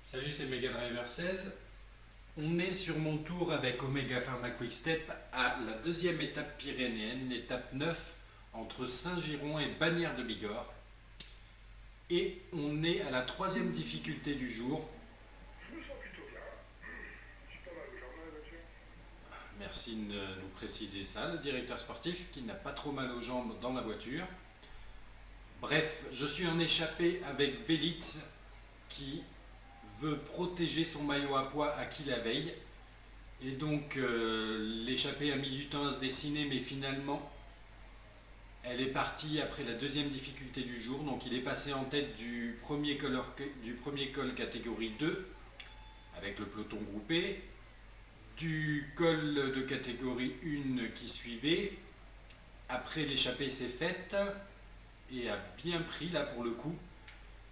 Salut, c'est Mega Driver 16. On est sur mon tour avec Omega Pharma Quick-Step à la deuxième étape pyrénéenne, l'étape 9, entre Saint-Giron et Bagnères de Bigorre. Et on est à la troisième difficulté du jour. Je me sens plutôt bien. Je suis pas mal aux jambes dans la voiture. Merci de nous préciser ça, le directeur sportif qui n'a pas trop mal aux jambes dans la voiture. Bref, je suis en échappée avec Velitz qui veut protéger son maillot à pois à qui la veille. Et donc l'échappée a mis du temps à se dessiner, mais finalement elle est partie après la deuxième difficulté du jour. Donc il est passé en tête du premier col catégorie 2 avec le peloton groupé, du col de catégorie 1 qui suivait. Après l'échappée s'est faite et a bien pris là pour le coup.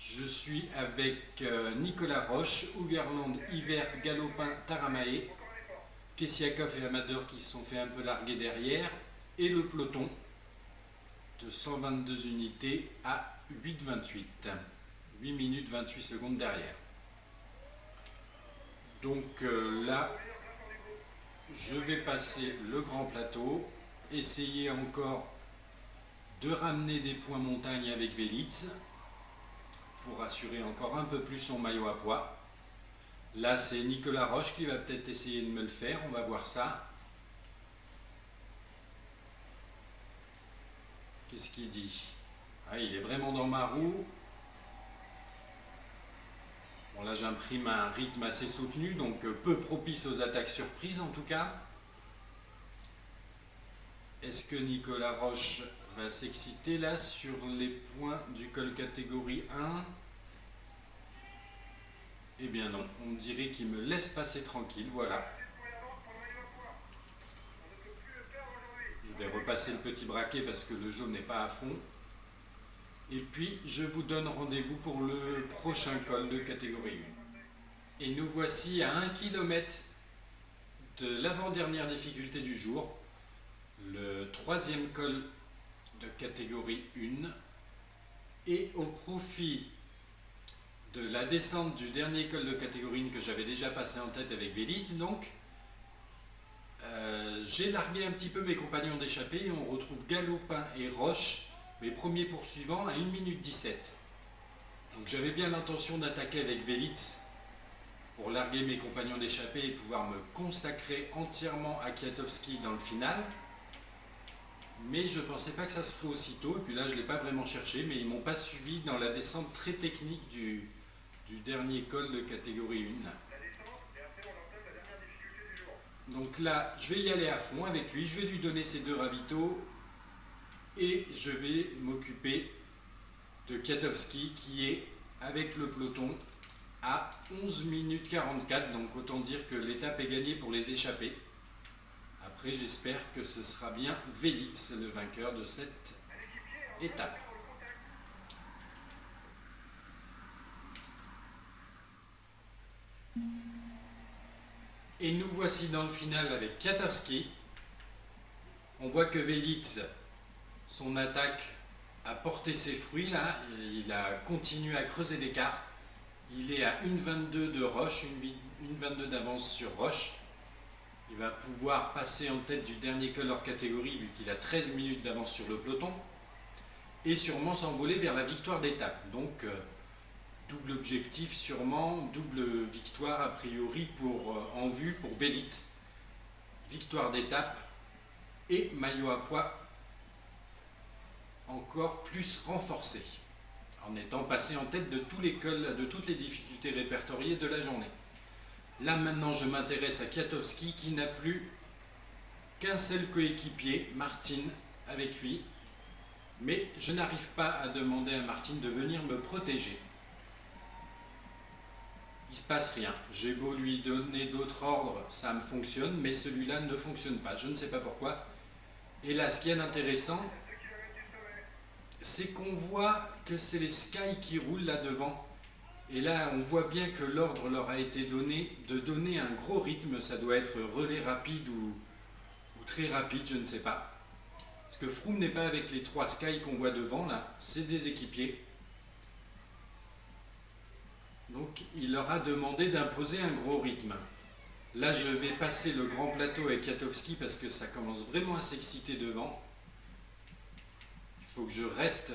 Je suis avec Nicolas Roche, Ougerland, Yvert, Galopin, Taramae, Kessiakov et Amador qui se sont fait un peu larguer derrière, et le peloton de 122 unités à 8,28, 8 minutes 28 secondes derrière. Donc là, je vais passer le grand plateau, essayer encore de ramener des points montagne avec Velitz pour assurer encore un peu plus son maillot à pois. Là, c'est Nicolas Roche qui va peut-être essayer de me le faire, on va voir ça. Qu'est-ce qu'il dit? Ah, il est vraiment dans ma roue. Bon, là, j'imprime un rythme assez soutenu, donc peu propice aux attaques surprises en tout cas. Est-ce que Nicolas Roche va s'exciter là sur les points du col catégorie 1? Eh bien non, on dirait qu'il me laisse passer tranquille, voilà. Je vais repasser le petit braquet parce que le jaune n'est pas à fond. Et puis je vous donne rendez-vous pour le prochain col de catégorie 1. Et nous voici à 1 km de l'avant-dernière difficulté du jour, le troisième col de catégorie 1. Et au profit de la descente du dernier col de catégorie 1 que j'avais déjà passé en tête avec Velitz, donc j'ai largué un petit peu mes compagnons d'échappée et on retrouve Galopin et Roche, mes premiers poursuivants, à 1 minute 17. Donc j'avais bien l'intention d'attaquer avec Velitz pour larguer mes compagnons d'échappée et pouvoir me consacrer entièrement à Kwiatkowski dans le final. Mais je ne pensais pas que ça se ferait aussitôt, et puis là je ne l'ai pas vraiment cherché, mais ils ne m'ont pas suivi dans la descente très technique du dernier col de catégorie 1. Donc là, je vais y aller à fond avec lui, je vais lui donner ses deux ravitaux et je vais m'occuper de Kwiatkowski qui est avec le peloton à 11 minutes 44, donc autant dire que l'étape est gagnée pour les échappés. Après, j'espère que ce sera bien Velitz, le vainqueur de cette étape. Et nous voici dans le final avec Kwiatkowski. On voit que Velitz, son attaque a porté ses fruits là, il a continué à creuser l'écart. Il est à 1,22 de Roche, 1,22 d'avance sur Roche. Il va pouvoir passer en tête du dernier col hors catégorie vu qu'il a 13 minutes d'avance sur le peloton et sûrement s'envoler vers la victoire d'étape. Donc double objectif sûrement, double victoire a priori en vue pour Velitz. Victoire d'étape et maillot à pois encore plus renforcé en étant passé en tête de tous les cols, de toutes les difficultés répertoriées de la journée. Là maintenant je m'intéresse à Kwiatkowski qui n'a plus qu'un seul coéquipier, Martin, avec lui. Mais je n'arrive pas à demander à Martin de venir me protéger. Il ne se passe rien. J'ai beau lui donner d'autres ordres, ça me fonctionne, mais celui-là ne fonctionne pas. Je ne sais pas pourquoi. Et là, ce qui est intéressant, c'est qu'on voit que c'est les Sky qui roulent là devant. Et là, on voit bien que l'ordre leur a été donné de donner un gros rythme. Ça doit être relais rapide ou très rapide, je ne sais pas. Parce que Froome n'est pas avec les 3 Sky qu'on voit devant, là. C'est des équipiers. Donc il leur a demandé d'imposer un gros rythme. Là je vais passer le grand plateau avec Kwiatkowski parce que ça commence vraiment à s'exciter devant. Il faut que je reste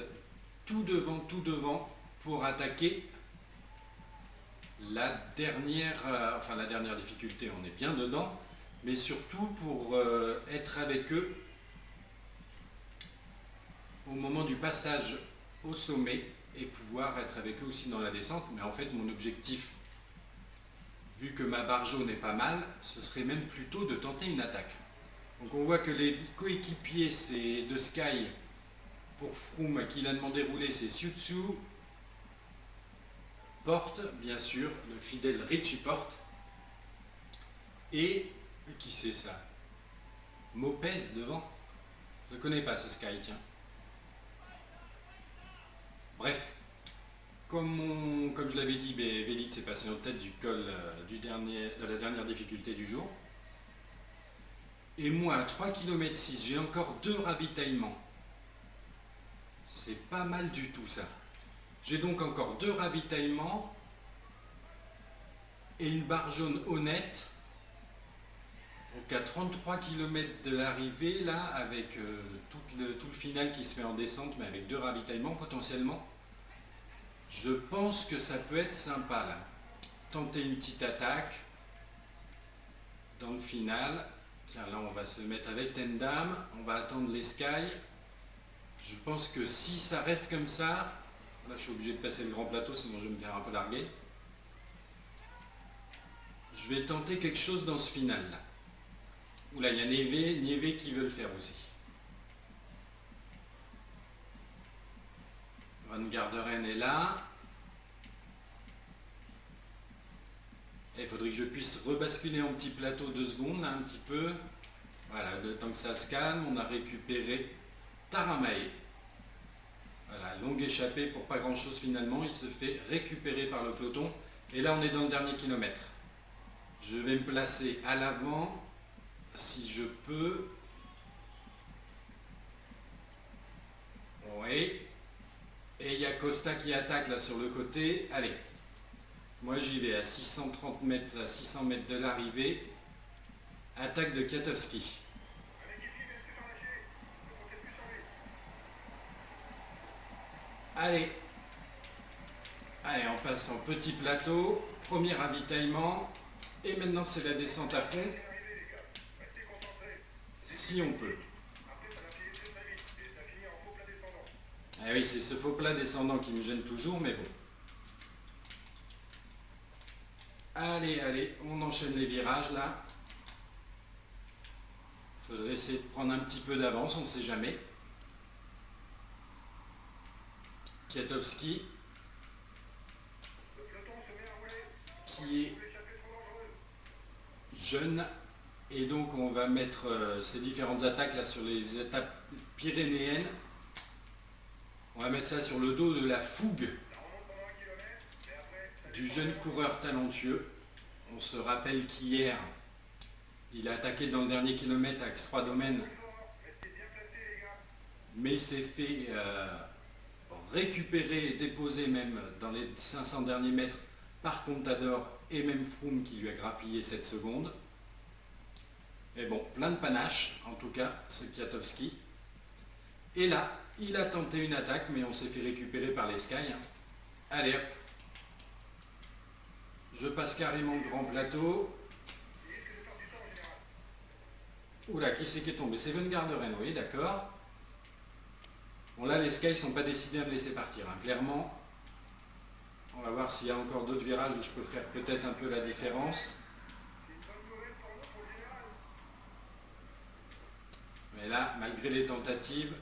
tout devant pour attaquer la dernière difficulté, on est bien dedans, mais surtout pour être avec eux au moment du passage au sommet et pouvoir être avec eux aussi dans la descente. Mais en fait mon objectif, vu que ma barre jaune est pas mal, ce serait même plutôt de tenter une attaque. Donc on voit que les coéquipiers de Sky pour Froome, à qui il a demandé de rouler, c'est Siutsu, Porte, bien sûr, le fidèle Richie Porte, et qui c'est ça? Mopez devant? Je ne connais pas ce Sky, tiens. Bref, comme je l'avais dit, Velits est passé en tête du col de la dernière difficulté du jour. Et moi, à 3 km 6, j'ai encore 2 ravitaillements. C'est pas mal du tout ça. J'ai donc encore 2 ravitaillements et une barre jaune honnête. Donc à 33 km de l'arrivée, là, avec tout le final qui se fait en descente, mais avec 2 ravitaillements potentiellement, je pense que ça peut être sympa là. Tenter une petite attaque dans le final. Tiens, là on va se mettre avec Tendam, on va attendre les Sky. Je pense que si ça reste comme ça, là je suis obligé de passer le grand plateau sinon je vais me faire un peu larguer. Je vais tenter quelque chose dans ce final là. Oula, il y a Nieve qui veut le faire aussi. Van Garderen est là. Et il faudrait que je puisse rebasculer en petit plateau 2 secondes, là, un petit peu. Voilà, le temps que ça se calme, on a récupéré Taramae. Voilà, longue échappée pour pas grand chose finalement, il se fait récupérer par le peloton. Et là on est dans le dernier kilomètre. Je vais me placer à l'avant, si je peux. Oui. Et il y a Costa qui attaque là sur le côté. Allez. Moi j'y vais à 630 mètres, à 600 mètres de l'arrivée. Attaque de Kwiatkowski. Allez. Allez, on passe en petit plateau. Premier ravitaillement. Et maintenant c'est la descente à fond. Si on peut. Ah oui, c'est ce faux plat descendant qui me gêne toujours, mais bon. Allez, allez, on enchaîne les virages là. Il faudrait essayer de prendre un petit peu d'avance, on ne sait jamais. Kwiatkowski, qui est jeune, et donc on va mettre ces différentes attaques là sur les étapes pyrénéennes. On va mettre ça sur le dos de la fougue du jeune coureur talentueux. On se rappelle qu'hier, il a attaqué dans le dernier kilomètre avec 3 domaines, mais il s'est fait récupérer et déposer même dans les 500 derniers mètres par Contador et même Froome qui lui a grappillé 7 secondes. Mais bon, plein de panache, en tout cas, ce Kwiatkowski. Et là, il a tenté une attaque, mais on s'est fait récupérer par les Sky. Allez hop. Je passe carrément le grand plateau. Oula, qui c'est qui est tombé? C'est Van Garderen, oui, d'accord. Bon là, les Sky ne sont pas décidés à me laisser partir, hein. Clairement. On va voir s'il y a encore d'autres virages où je peux faire peut-être un peu la différence. Mais là, malgré les tentatives,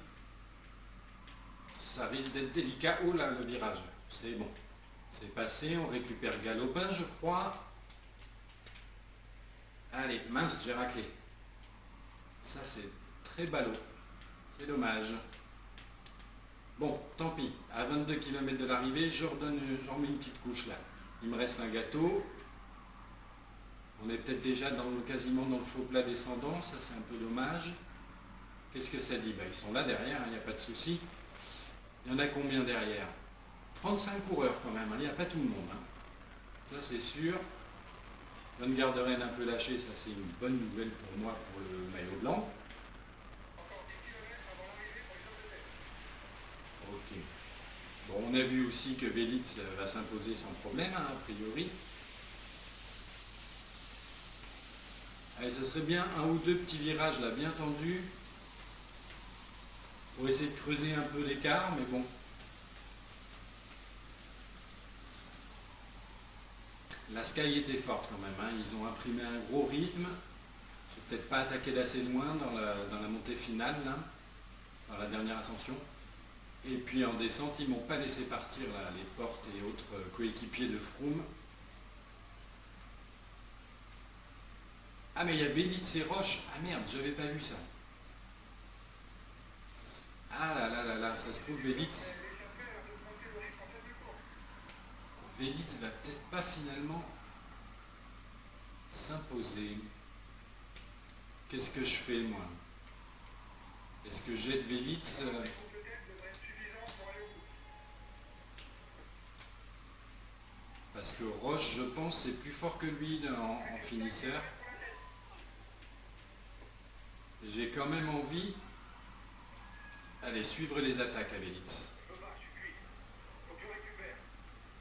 ça risque d'être délicat. Oh là, le virage, c'est bon. C'est passé, on récupère Galopin, je crois. Allez, mince, j'ai raclé. Ça, c'est très ballot. C'est dommage. Bon, tant pis. À 22 km de l'arrivée, j'en remets une petite couche là. Il me reste un gâteau. On est peut-être déjà quasiment dans le faux plat descendant. Ça, c'est un peu dommage. Qu'est-ce que ça dit? Ils sont là derrière, il n'y a pas de souci. Il y en a combien derrière? 35 coureurs quand même, il n'y a pas tout le monde. Ça c'est sûr. Van Garderen un peu lâché, ça c'est une bonne nouvelle pour moi pour le maillot blanc. Ok. Bon, on a vu aussi que Velits va s'imposer sans problème, hein, a priori. Allez, ce serait bien un ou deux petits virages là, bien tendus, pour essayer de creuser un peu l'écart, mais bon. La Sky était forte quand même, hein. Ils ont imprimé un gros rythme. J'ai peut-être pas attaqué d'assez loin dans la montée finale, là, dans la dernière ascension. Et puis en descente, ils m'ont pas laissé partir là, les Portes et autres coéquipiers de Froome. Ah mais il y a Velits et Roche. Ah merde, j'avais pas vu ça. Ah là là là là, ça se trouve Velits va peut-être pas finalement s'imposer. Qu'est-ce que je fais moi? Est-ce que j'aide Velits parce que Roche, je pense, c'est plus fort que lui en finisseur. J'ai quand même envie d'aller suivre les attaques à Velits.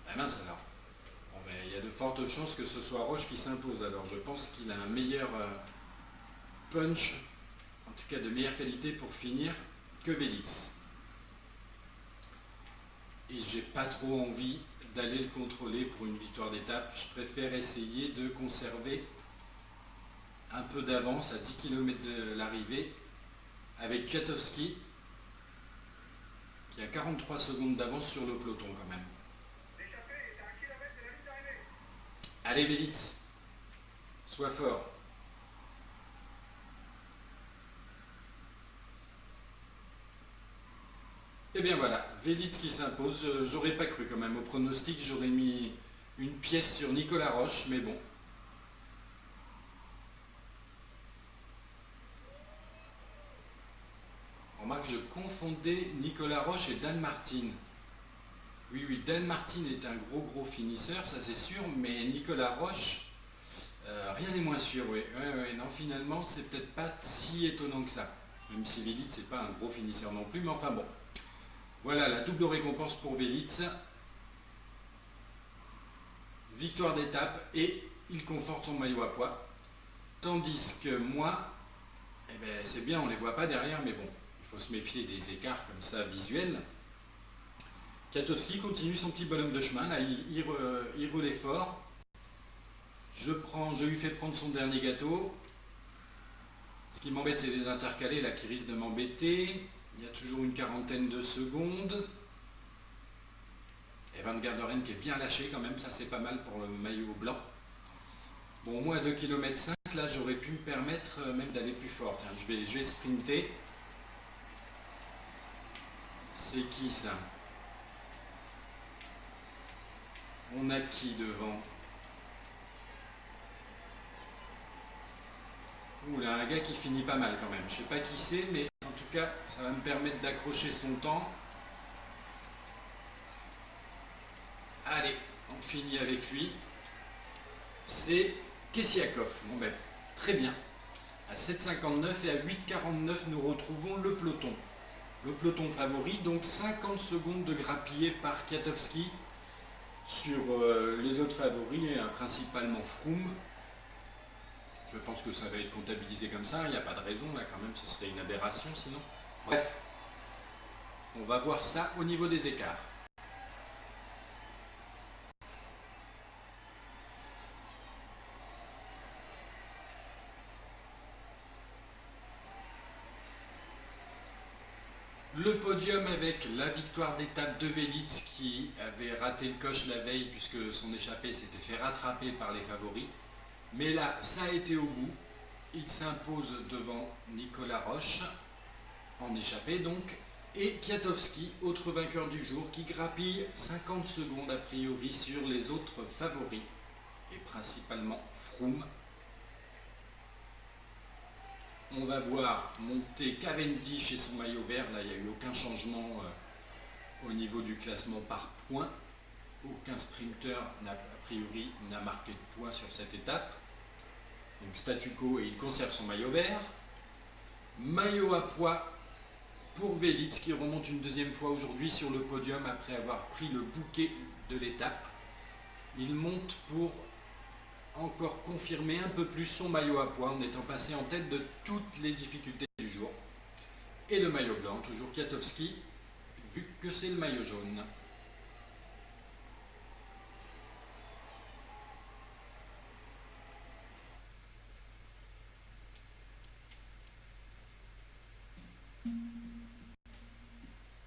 Ah mince alors. Bon, ben, il y a de fortes chances que ce soit Roche qui s'impose. Alors je pense qu'il a un meilleur punch, en tout cas de meilleure qualité pour finir, que Velits. Et j'ai pas trop envie d'aller le contrôler pour une victoire d'étape. Je préfère essayer de conserver un peu d'avance à 10 km de l'arrivée avec Kwiatkowski qui a 43 secondes d'avance sur le peloton quand même. Allez Velits, sois fort. Et bien voilà, Velits qui s'impose. J'aurais pas cru quand même au pronostic, j'aurais mis une pièce sur Nicolas Roche, mais bon. On remarque que je confondais Nicolas Roche et Dan Martin. Oui, oui, Dan Martin est un gros finisseur, ça c'est sûr, mais Nicolas Roche, rien n'est moins sûr, oui. Ouais, non, finalement, c'est peut-être pas si étonnant que ça. Même si Velits, c'est pas un gros finisseur non plus, mais enfin bon. Voilà la double récompense pour Velits. Victoire d'étape et il conforte son maillot à pois. Tandis que moi, eh ben, c'est bien, on ne les voit pas derrière, mais bon, il faut se méfier des écarts comme ça visuels. Kwiatkowski continue son petit bonhomme de chemin, là il relaie fort. Je lui fais prendre son dernier gâteau. Ce qui m'embête, c'est les intercalés là qui risquent de m'embêter. Il y a toujours une quarantaine de secondes. Et Van Garderen qui est bien lâché quand même, ça c'est pas mal pour le maillot blanc. Bon, moi à 2,5 km, là j'aurais pu me permettre même d'aller plus fort. Tiens, je vais sprinter. C'est qui ça? On a qui devant? Oula, un gars qui finit pas mal quand même. Je sais pas qui c'est, mais en tout cas, ça va me permettre d'accrocher son temps. Allez, on finit avec lui. C'est Kessiakov. Bon ben, très bien. À 7,59 et à 8,49, nous retrouvons le peloton. Le peloton favori, donc 50 secondes de grappillé par Kwiatkowski sur les autres favoris, principalement Froome. Je pense que ça va être comptabilisé comme ça, il n'y a pas de raison là quand même, ce serait une aberration sinon. Bref, on va voir ça au niveau des écarts. Le podium avec la victoire d'étape de Velits qui avait raté le coche la veille puisque son échappée s'était fait rattraper par les favoris. Mais là, ça a été au bout. Il s'impose devant Nicolas Roche, en échappée donc, et Kwiatkowski, autre vainqueur du jour, qui grappille 50 secondes a priori sur les autres favoris, et principalement Froome. On va voir monter Cavendish et son maillot vert. Là, il n'y a eu aucun changement au niveau du classement par points. aucun sprinter a priori n'a marqué de points sur cette étape. Donc statu quo et il conserve son maillot vert. Maillot à pois pour Velits qui remonte une deuxième fois aujourd'hui sur le podium après avoir pris le bouquet de l'étape. Il monte pour encore confirmer un peu plus son maillot à pois en étant passé en tête de toutes les difficultés du jour. Et le maillot blanc, toujours Kwiatkowski, vu que c'est le maillot jaune.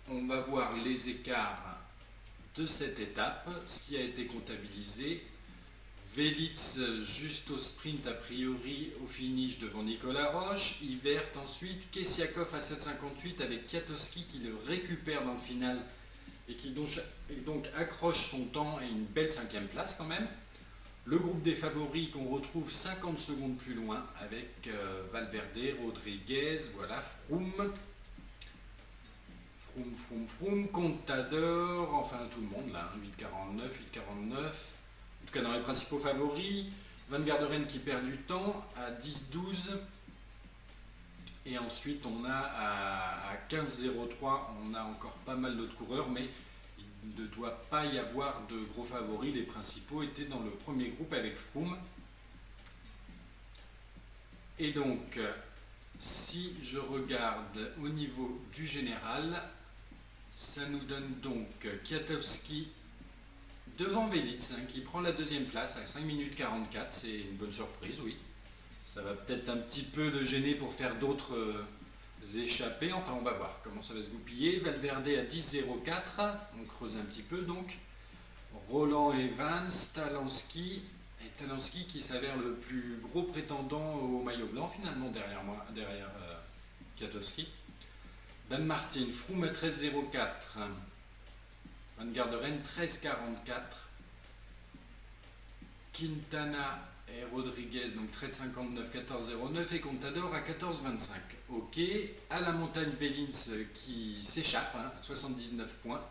On va voir les écarts de cette étape, ce qui a été comptabilisé. Velits juste au sprint a priori au finish devant Nicolas Roche. Yvert ensuite, Kessiakov à 7,58 avec Kwiatkowski qui le récupère dans le final et qui donc accroche son temps et une belle 5e place quand même. Le groupe des favoris qu'on retrouve 50 secondes plus loin avec Valverde, Rodriguez, voilà, Froome, Contador, enfin tout le monde là, 8,49, 8,49. En tout cas dans les principaux favoris, Van Garderen qui perd du temps à 10,12 et ensuite on a à 15,03, on a encore pas mal d'autres coureurs mais il ne doit pas y avoir de gros favoris, les principaux étaient dans le premier groupe avec Froome. Et donc si je regarde au niveau du général, ça nous donne donc Kwiatkowski devant Velits qui prend la deuxième place à 5 minutes 44, c'est une bonne surprise, oui. Ça va peut-être un petit peu le gêner pour faire d'autres échappées, enfin on va voir comment ça va se goupiller. Valverde à 10,04, on creuse un petit peu donc. Roland Evans, Talansky qui s'avère le plus gros prétendant au maillot blanc finalement derrière Kwiatkowski. Dan Martin, Froome à 13,04. Van Garderen 13,44. Quintana et Rodriguez donc 13,59, 14,09 et Contador à 14,25. Ok, à la montagne Velits qui s'échappe, 79 points,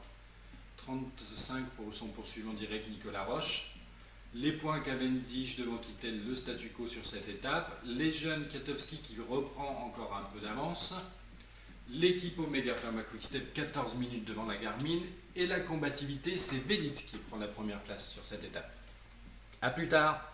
35 pour son poursuivant direct Nicolas Roche. Les points Cavendish devant Kittel, le statu quo sur cette étape. Les jeunes Kwiatkowski qui reprend encore un peu d'avance. L'équipe Omega Pharma Quick-Step 14 minutes devant la Garmin. Et la combativité, c'est Velits qui prend la première place sur cette étape. A plus tard.